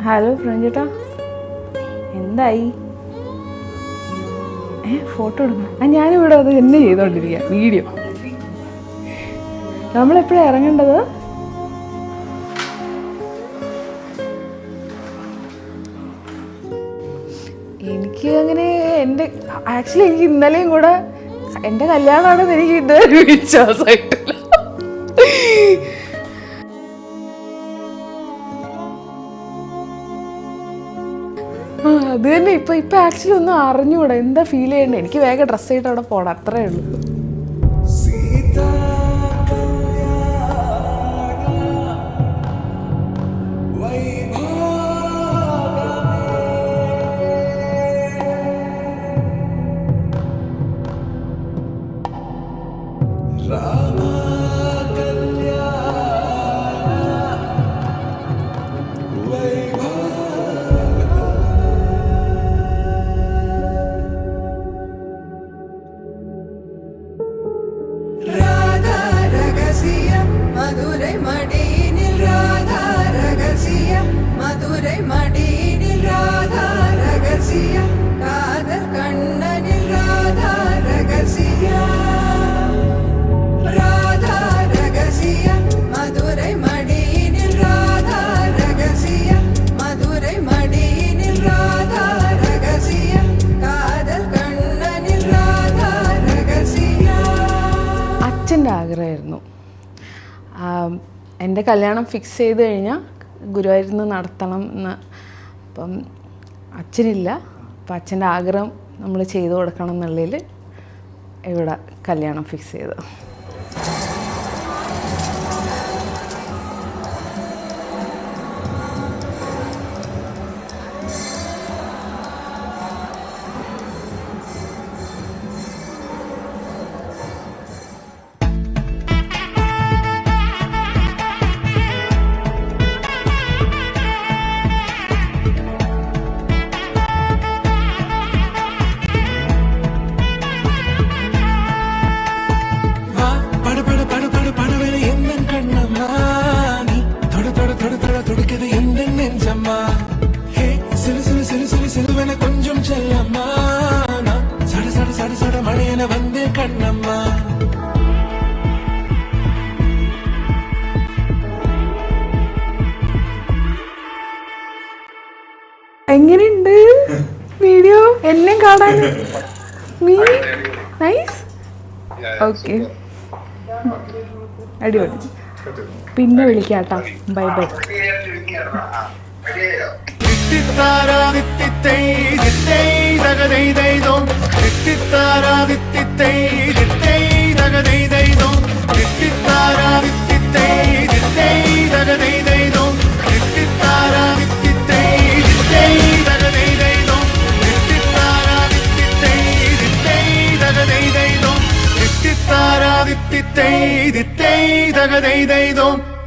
Hello ഫ്രഞ്ചേട്ടാ, എന്തായി? Photo എടുക്കണം. ഞാനിവിടെ അത് തന്നെ ചെയ്തോണ്ടിരിക്കുക, വീഡിയോ. നമ്മളെപ്പോഴാണ് ഇറങ്ങേണ്ടത്? എനിക്ക് അങ്ങനെ ആക്ച്വലി എനിക്ക് ഇന്നലെയും കൂടെ എൻ്റെ കല്യാണമാണെന്ന് എനിക്ക് ഇതുവരെ വിശ്വാസമായിട്ടില്ല. അത് തന്നെ. ഇപ്പൊ ആക്ച്വലി ഒന്നും അറിഞ്ഞൂടാ എന്താ ഫീൽ ചെയ്യണ്ടേ. എനിക്ക് വേഗം ഡ്രസ്സ് ആയിട്ട് അവിടെ പോണം, അത്രേ ഉള്ളൂ. അച്ഛൻ്റെ ആഗ്രഹമായിരുന്നു എൻ്റെ കല്യാണം ഫിക്സ് ചെയ്ത് കഴിഞ്ഞാൽ ഗുരുവായൂരിൽ നിന്ന് നടത്തണം എന്ന്. അപ്പം അച്ഛനില്ല, അപ്പം അച്ഛൻ്റെ ആഗ്രഹം നമ്മൾ ചെയ്തു കൊടുക്കണം എന്നുള്ളതിൽ ഇവിടെ കല്യാണം ഫിക്സ് ചെയ്തു. എങ്ങനെയുണ്ട് വീഡിയോ? എന്നെ കാണാൻ നൈസ്. ഓക്കെ, അടിപൊളി. പിന്നെ വിളിക്കാട്ടോ. Bye bye. Ditay, ditay, daga day day dom.